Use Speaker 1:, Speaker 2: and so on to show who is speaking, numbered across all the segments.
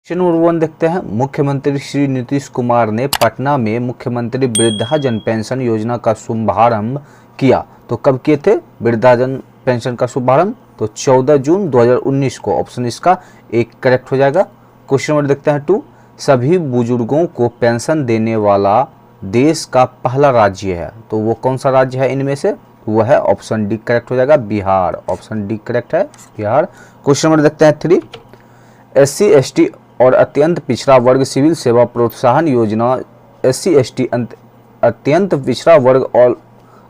Speaker 1: Question number 1 देखते हैं। मुख्यमंत्री श्री नीतीश कुमार ने पटना में मुख्यमंत्री वृद्धाजन पेंशन योजना का शुभारंभ किया। तो कब किए थे वृद्धाजन पेंशन का शुभारंभ? तो 14 जून 2019 को। ऑप्शन इसका एक करेक्ट हो जाएगा। क्वेश्चन नंबर देखते हैं 2। सभी बुजुर्गों को पेंशन देने वाला देश का पहला राज्य है। तो वो कौन सा राज्य है इनमें से? वो है ऑप्शन डी करेक्ट हो जाएगा, बिहार। ऑप्शन डी करेक्ट है, बिहार। क्वेश्चन नंबर देखते हैं 3। SC ST और अत्यंत पिछड़ा वर्ग सिविल सेवा प्रोत्साहन योजना, SC ST अत्यंत पिछड़ा वर्ग और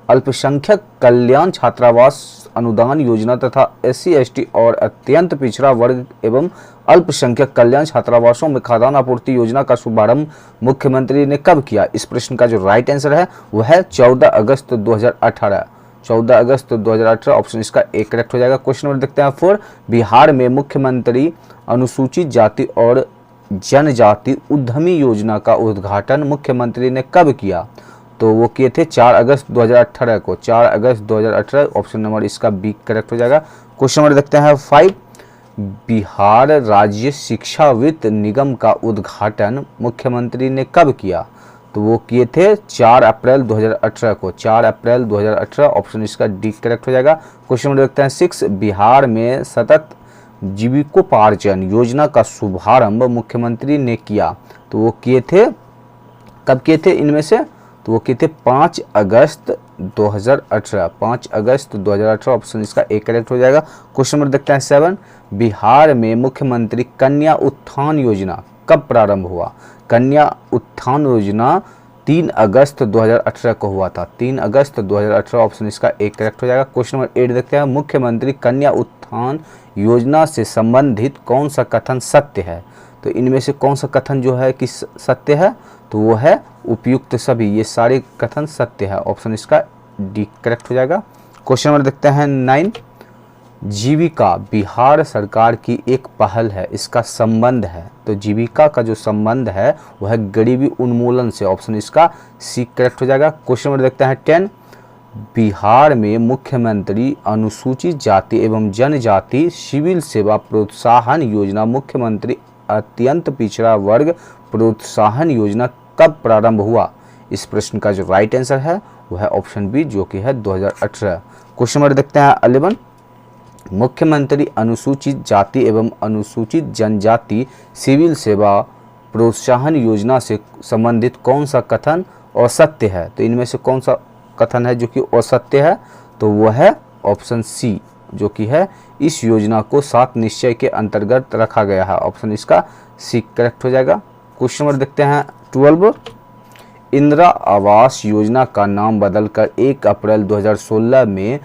Speaker 1: अल्पसंख्यक कल्याण छात्रावास अनुदान योजना तथा SC ST और अत्यंत पिछड़ा वर्ग एवं अल्पसंख्यक कल्याण छात्रावासों में खाद्यान्न आपूर्ति योजना का शुभारंभ मुख्यमंत्री ने कब किया? इस प्रश्न का जो राइट आंसर है वह है 14 अगस्त 2018। 14 अगस्त 2018 ऑप्शन इसका एक करेक्ट हो जाएगा। क्वेश्चन नंबर देखते हैं 4। बिहार में मुख्यमंत्री अनुसूचित जाति और जनजाति उद्यमी योजना का उद्घाटन मुख्यमंत्री ने कब किया? तो वो किए थे 4 अगस्त 2018 को। 4 अगस्त 2018 ऑप्शन नंबर इसका बी करेक्ट हो जाएगा। क्वेश्चन नंबर देखते हैं 5। बिहार राज्य शिक्षा वित्त निगम का उद्घाटन मुख्यमंत्री ने कब किया? तो वो किए थे 4 अप्रैल 2018 को। 4 अप्रैल 2018 ऑप्शन इसका डी करेक्ट हो जाएगा। क्वेश्चन नंबर देखते हैं 6। बिहार में सतत जीविकोपार्जन योजना का शुभारंभ मुख्यमंत्री ने किया। तो वो किए थे, कब किए थे इनमें से? तो वो किए थे 5 अगस्त 2018। 5 अगस्त 2018 ऑप्शन इसका एक करेक्ट हो जाएगा। क्वेश्चन नंबर देखते हैं 7। बिहार में मुख्यमंत्री कन्या उत्थान योजना कब प्रारंभ हुआ? कन्या उत्थान योजना 3 अगस्त 2018 को हुआ था। 3 अगस्त 2018 ऑप्शन इसका एक करेक्ट हो जाएगा। क्वेश्चन नंबर 8 देखते हैं। मुख्यमंत्री कन्या उत्थान योजना से संबंधित कौन सा कथन सत्य है? तो इनमें से कौन सा कथन जो है कि सत्य है? तो वो है उपयुक्त सभी। ये सारे कथन सत्य है। ऑप्शन इसका डी करेक्ट हो जाएगा। क्वेश्चन नंबर देखते हैं 9। जीविका बिहार सरकार की एक पहल है, इसका संबंध है। तो जीविका का जो संबंध है वह है गरीबी उन्मूलन से। ऑप्शन इसका सी करेक्ट हो जाएगा। क्वेश्चन नंबर देखते हैं 10। बिहार में मुख्यमंत्री अनुसूचित जाति एवं जनजाति सिविल सेवा प्रोत्साहन योजना मुख्यमंत्री अत्यंत पिछड़ा वर्ग प्रोत्साहन योजना कब प्रारंभ हुआ? इस प्रश्न का जो राइट आंसर है वह है ऑप्शन बी, जो कि है 2018। क्वेश्चन नंबर देखते हैं 11। मुख्यमंत्री अनुसूचित जाति एवं अनुसूचित जनजाति सिविल सेवा प्रोत्साहन योजना से संबंधित कौन सा कथन असत्य है? तो इनमें से कौन सा कथन है जो कि असत्य है? तो वह है ऑप्शन सी, जो कि है इस योजना को 7 निश्चय के अंतर्गत रखा गया है। ऑप्शन इसका सी करेक्ट हो जाएगा। क्वेश्चन नंबर देखते हैं 12। इंदिरा आवास योजना का नाम बदलकर 1 अप्रैल 2016 में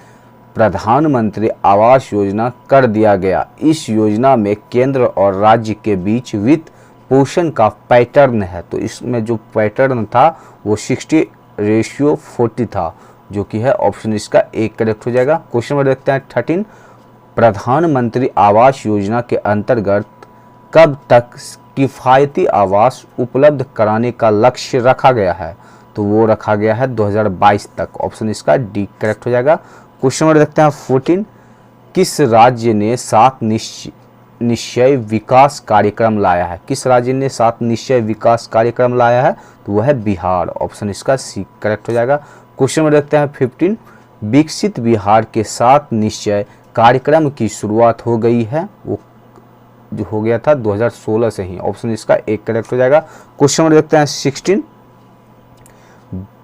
Speaker 1: प्रधानमंत्री आवास योजना कर दिया गया। इस योजना में केंद्र और राज्य के बीच वित्त पोषण का पैटर्न है। तो इसमें जो पैटर्न था वो 60:40 था, जो कि है ऑप्शन इसका एक करेक्ट हो जाएगा। क्वेश्चन नंबर देखते हैं 13। प्रधानमंत्री आवास योजना के अंतर्गत कब तक किफ़ायती आवास उपलब्ध कराने का लक्ष्य रखा गया है? तो वो रखा गया है 2022 तक। ऑप्शन इसका डी करेक्ट हो जाएगा। क्वेश्चन नंबर देखते हैं 14। किस राज्य ने 7 निश्चय विकास कार्यक्रम लाया है? किस राज्य ने 7 निश्चय विकास कार्यक्रम लाया है? तो वह है बिहार। ऑप्शन इसका सी करेक्ट हो जाएगा। क्वेश्चन नंबर देखते हैं 15। विकसित बिहार के 7 निश्चय कार्यक्रम की शुरुआत हो गई है, वो जो हो गया था 2016 से ही। ऑप्शन इसका एक करेक्ट हो जाएगा। क्वेश्चन नंबर देखते हैं 16।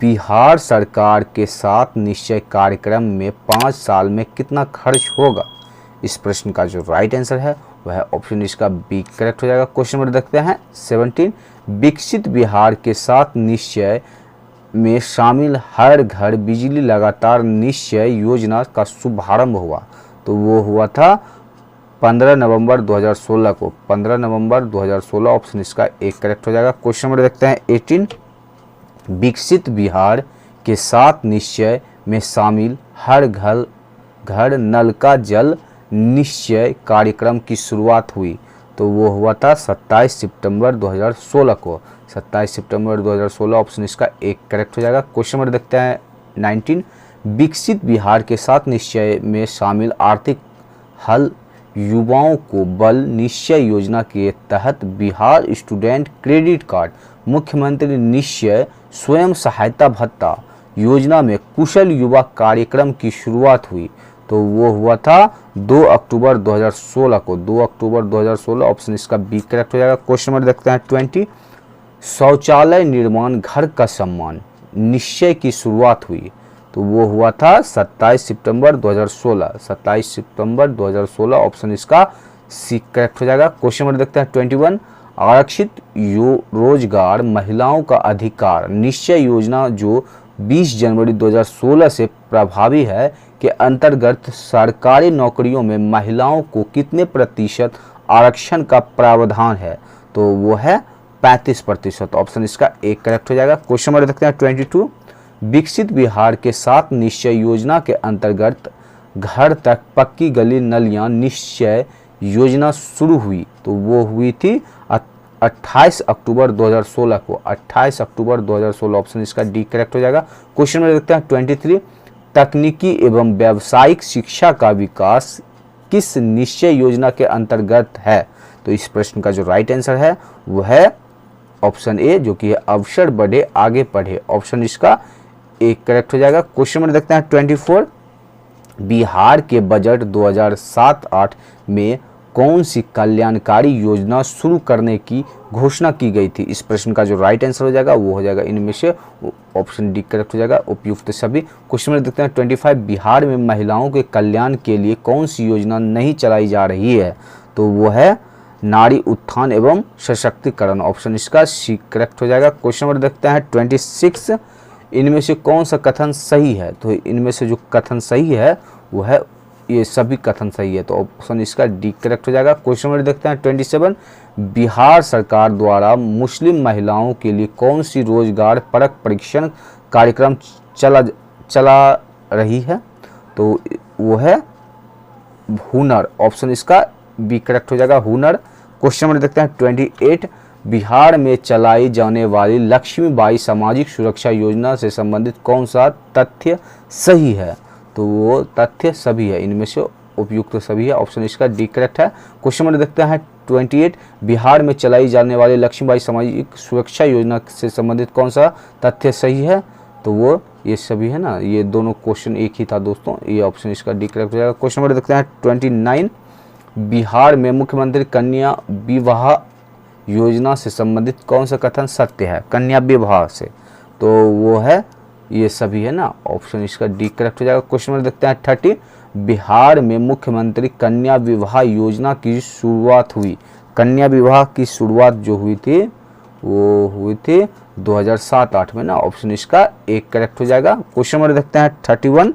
Speaker 1: बिहार सरकार के 7 निश्चय कार्यक्रम में 5 साल में कितना खर्च होगा? इस प्रश्न का जो राइट आंसर है वह ऑप्शन इसका बी करेक्ट हो जाएगा। क्वेश्चन नंबर देखते हैं 17। विकसित बिहार के 7 निश्चय में शामिल हर घर बिजली लगातार निश्चय योजना का शुभारंभ हुआ। तो वो हुआ था 15 नवंबर 2016 को। 15 नवंबर 2016 ऑप्शन इसका एक करेक्ट हो जाएगा। क्वेश्चन नंबर देखते हैं 18। विकसित बिहार के 7 निश्चय में शामिल हर घर नल का जल निश्चय कार्यक्रम की शुरुआत हुई। तो वो हुआ था 27 सितंबर 2016 को। 27 सितंबर 2016 ऑप्शन इसका एक करेक्ट हो जाएगा। क्वेश्चन नंबर देखते हैं 19। विकसित बिहार के 7 निश्चय में शामिल आर्थिक हल युवाओं को बल निश्चय योजना के तहत बिहार स्टूडेंट क्रेडिट कार्ड, मुख्यमंत्री निश्चय स्वयं सहायता भत्ता योजना में कुशल युवा कार्यक्रम की शुरुआत हुई। तो वो हुआ था 2 अक्टूबर 2016 को, 2 अक्टूबर 2016। ऑप्शन इसका बी करेक्ट हो जाएगा। क्वेश्चन नंबर देखते हैं 20। शौचालय निर्माण घर का सम्मान निश्चय की शुरुआत हुई। तो वो हुआ था 27 सितंबर 2016, 27 सितंबर 2016। ऑप्शन इसका सी करेक्ट हो जाएगा। क्वेश्चन नंबर देखते हैं 21। आरक्षित रोजगार महिलाओं का अधिकार निश्चय योजना जो 20 जनवरी 2016 से प्रभावी है के अंतर्गत सरकारी नौकरियों में महिलाओं को कितने प्रतिशत आरक्षण का प्रावधान है? तो वो है 35%। ऑप्शन इसका एक करेक्ट हो जाएगा। क्वेश्चन नंबर देखते हैं 22। विकसित बिहार के 7 निश्चय योजना के अंतर्गत घर तक पक्की गली नलियां निश्चय योजना शुरू हुई। तो वो हुई थी 28 अक्टूबर 2016 को, 28 अक्टूबर 2016। ऑप्शन इसका डी करेक्ट हो जाएगा। क्वेश्चन नंबर देखते हैं 23। तकनीकी एवं व्यावसायिक शिक्षा का विकास किस निश्चय योजना के अंतर्गत है? तो इस प्रश्न का जो राइट आंसर है वो है ऑप्शन ए, जो कि है अवसर बढ़े आगे पढ़े। ऑप्शन इसका एक करेक्ट हो जाएगा। क्वेश्चन नंबर देखते हैं 24। बिहार के बजट 2007-8 में कौन सी कल्याणकारी योजना शुरू करने की घोषणा की गई थी? इस प्रश्न का जो राइट आंसर हो जाएगा वो हो जाएगा इनमें से ऑप्शन डी करेक्ट हो जाएगा, उपयुक्त सभी। क्वेश्चन में देखते हैं 25। बिहार में महिलाओं के कल्याण के लिए कौन सी योजना नहीं चलाई जा रही है? तो वो है नारी उत्थान एवं सशक्तिकरण। ऑप्शन इसका सी करेक्ट हो जाएगा। क्वेश्चन नंबर देखते हैं 26। इनमें से कौन सा कथन सही है? तो इनमें से जो कथन सही है वो है, ये सभी कथन सही है, तो ऑप्शन इसका डी करेक्ट हो जाएगा। क्वेश्चन नंबर देखते हैं 27। बिहार सरकार द्वारा मुस्लिम महिलाओं के लिए कौन सी रोजगार परक परीक्षण कार्यक्रम चला रही है? तो वो है हुनर। ऑप्शन इसका बी करेक्ट हो जाएगा, हुनर। क्वेश्चन नंबर देखते हैं 28। बिहार में चलाई जाने वाली लक्ष्मीबाई सामाजिक सुरक्षा योजना से संबंधित कौन सा तथ्य सही है? तो वो तथ्य सभी है, इनमें से उपयुक्त सभी है। ऑप्शन इसका डी करेक्ट है। क्वेश्चन नंबर देखते हैं 28। बिहार में चलाई जाने वाली लक्ष्मीबाई सामाजिक सुरक्षा योजना से संबंधित कौन सा तथ्य सही है? तो वो ये सभी है ना, ये दोनों क्वेश्चन एक ही था दोस्तों, ये ऑप्शन इसका डी करेक्ट हो जाएगा। क्वेश्चन नंबर देखते हैं 29। बिहार में मुख्यमंत्री कन्या विवाह योजना से संबंधित कौन सा कथन सत्य है? कन्या विवाह से, तो वो है ये सभी है ना, ऑप्शन इसका डी करेक्ट हो जाएगा। क्वेश्चन नंबर देखते हैं 30। बिहार में मुख्यमंत्री कन्या विवाह योजना की शुरुआत हुई। कन्या विवाह की शुरुआत जो हुई थी वो हुई थी 2007-8 में ना, ऑप्शन इसका एक करेक्ट हो जाएगा। क्वेश्चन नंबर देखते हैं 31।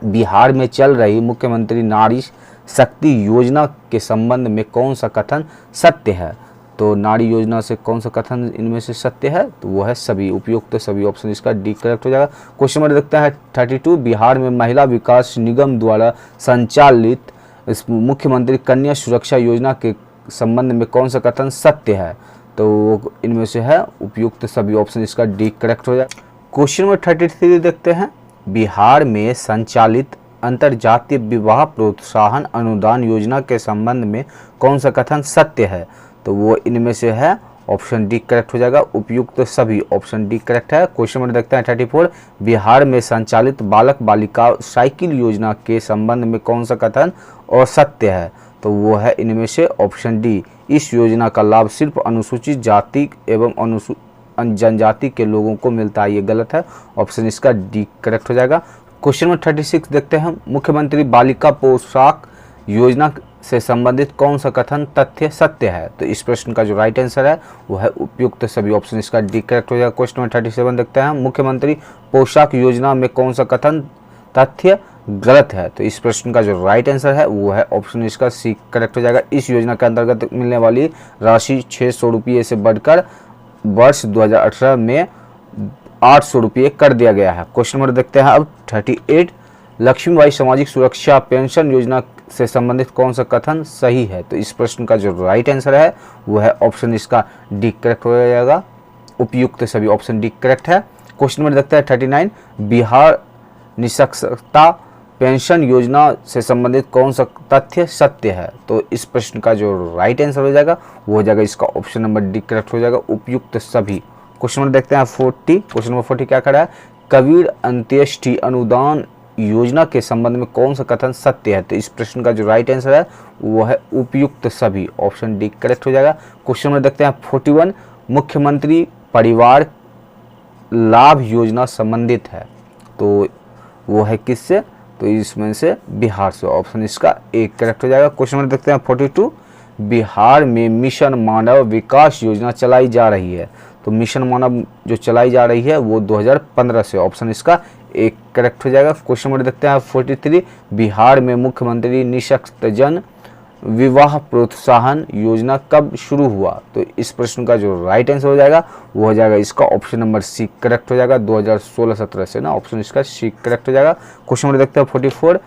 Speaker 1: बिहार में चल रही मुख्यमंत्री नारी शक्ति योजना के संबंध में कौन सा कथन सत्य है? तो नारी योजना से कौन सा कथन इनमें से सत्य है? तो वो है सभी, उपयुक्त सभी। ऑप्शन इसका डी करेक्ट हो जाएगा। क्वेश्चन नंबर देखते हैं 32। बिहार में महिला विकास निगम द्वारा संचालित इस मुख्यमंत्री कन्या सुरक्षा योजना के संबंध में कौन सा कथन सत्य है? तो इनमें से है उपयुक्त सभी। ऑप्शन इसका डी करेक्ट हो जाएगा। क्वेश्चन नंबर 33 देखते हैं। बिहार में संचालित अंतरजातीय विवाह प्रोत्साहन अनुदान योजना के संबंध में कौन सा कथन सत्य है? तो वो इनमें से है, ऑप्शन डी करेक्ट हो जाएगा, उपयुक्त सभी। ऑप्शन डी करेक्ट है। क्वेश्चन नंबर देखते हैं 34। बिहार में संचालित बालक बालिका साइकिल योजना के संबंध में कौन सा कथन असत्य है? तो वो है इनमें से ऑप्शन डी। इस योजना का लाभ सिर्फ अनुसूचित जाति एवं जनजाति के लोगों को मिलता है, ये गलत है। ऑप्शन इसका डी करेक्ट हो जाएगा। क्वेश्चन नंबर 36 देखते हैं। मुख्यमंत्री बालिका पोशाक योजना से संबंधित कौन सा कथन तथ्य सत्य है? तो इस प्रश्न का जो राइट आंसर है वो है उपयुक्त सभी। ऑप्शन इसका डी करेक्ट हो जाएगा। क्वेश्चन नंबर 37 देखते हैं। मुख्यमंत्री पोशाक योजना में कौन सा कथन तथ्य गलत है? तो इस प्रश्न का जो राइट आंसर है वो है ऑप्शन इसका सी करेक्ट हो जाएगा। इस योजना के अंतर्गत मिलने वाली राशि 600 रुपये से बढ़कर वर्ष 2018 में 800 रुपये कर दिया गया है। क्वेश्चन नंबर देखते हैं अब 38। लक्ष्मीबाई सामाजिक सुरक्षा पेंशन योजना से संबंधित कौन सा कथन सही है? तो इस प्रश्न का जो राइट आंसर है वो है ऑप्शन इसका डी करेक्ट हो जाएगा, उपयुक्त सभी। ऑप्शन डी करेक्ट है। क्वेश्चन नंबर देखते हैं 39। बिहार निष्पक्षता पेंशन योजना से संबंधित कौन सा तथ्य सत्य है? तो इस प्रश्न का जो राइट आंसर हो जाएगा वो हो जाएगा इसका ऑप्शन नंबर डी करेक्ट हो जाएगा, उपयुक्त सभी। क्वेश्चन नंबर देखते हैं 40। क्वेश्चन नंबर 40 क्या कह रहा है? कबीर अंत्येष्टि अनुदान योजना के संबंध में कौन सा कथन सत्य है? तो इस प्रश्न का जो राइट आंसर है वो है उपयुक्त सभी, ऑप्शन डी करेक्ट हो जाएगा। क्वेश्चन नंबर देखते हैं 41। मुख्यमंत्री परिवार लाभ योजना संबंधित है, तो वो है किससे? तो इसमें से बिहार से, ऑप्शन इसका एक करेक्ट हो जाएगा। क्वेश्चन नंबर देखते हैं 42। बिहार में मिशन मानव विकास योजना चलाई जा रही है, तो मिशन मानव जो चलाई जा रही है वो 2015 से, ऑप्शन इसका एक करेक्ट हो जाएगा। क्वेश्चन नंबर देखते हैं 43। बिहार में मुख्यमंत्री निःशक्तजन विवाह प्रोत्साहन योजना कब शुरू हुआ? तो इस प्रश्न का जो राइट आंसर हो जाएगा वो हो जाएगा इसका ऑप्शन नंबर सी करेक्ट हो जाएगा, 2016-17 से ना, ऑप्शन इसका सी करेक्ट हो जाएगा। क्वेश्चन नंबर देखते हैं 44।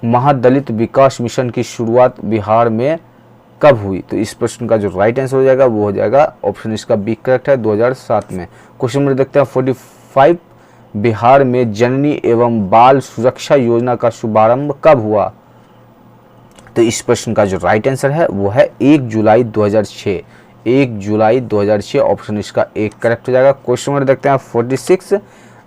Speaker 1: महादलित विकास मिशन की शुरुआत बिहार में कब हुई? तो इस प्रश्न का जो राइट आंसर हो जाएगा वो हो जाएगा ऑप्शन इसका बी करेक्ट है, 2007 में। क्वेश्चन नंबर देखते हैं 45। बिहार में जननी एवं बाल सुरक्षा योजना का शुभारंभ कब हुआ? तो इस प्रश्न का जो राइट आंसर है वो है 1 जुलाई 2006, 1 जुलाई 2006, ऑप्शन इसका एक करेक्ट हो जाएगा। क्वेश्चन नंबर देखते हैं 46।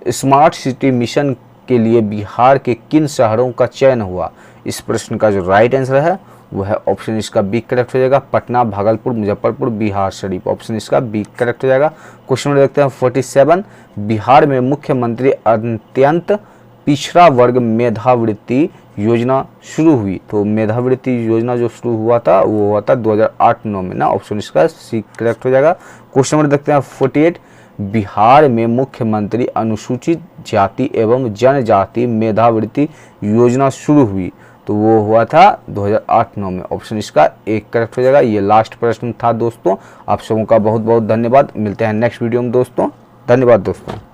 Speaker 1: स्मार्ट सिटी मिशन के लिए बिहार के किन शहरों का चयन हुआ? इस प्रश्न का जो राइट आंसर है वो है ऑप्शन इसका बी करेक्ट हो जाएगा, पटना, भागलपुर, मुजफ्फरपुर, बिहार शरीफ, ऑप्शन इसका बी करेक्ट हो जाएगा। क्वेश्चन नंबर देखते हैं 47। बिहार में मुख्यमंत्री अत्यंत पिछड़ा वर्ग मेधावृत्ति योजना शुरू हुई, तो मेधावृत्ति योजना जो शुरू हुआ था वो हुआ था 2008-9 में ना, ऑप्शन इसका सी करेक्ट हो जाएगा। क्वेश्चन नंबर देखते हैं 48। बिहार में मुख्यमंत्री अनुसूचित जाति एवं जनजाति मेधावृत्ति योजना शुरू हुई, तो वो हुआ था 2008-9 में, ऑप्शन इसका एक करेक्ट हो जाएगा। ये लास्ट प्रश्न था दोस्तों। आप सबों का बहुत बहुत धन्यवाद। मिलते हैं नेक्स्ट वीडियो में दोस्तों। धन्यवाद दोस्तों।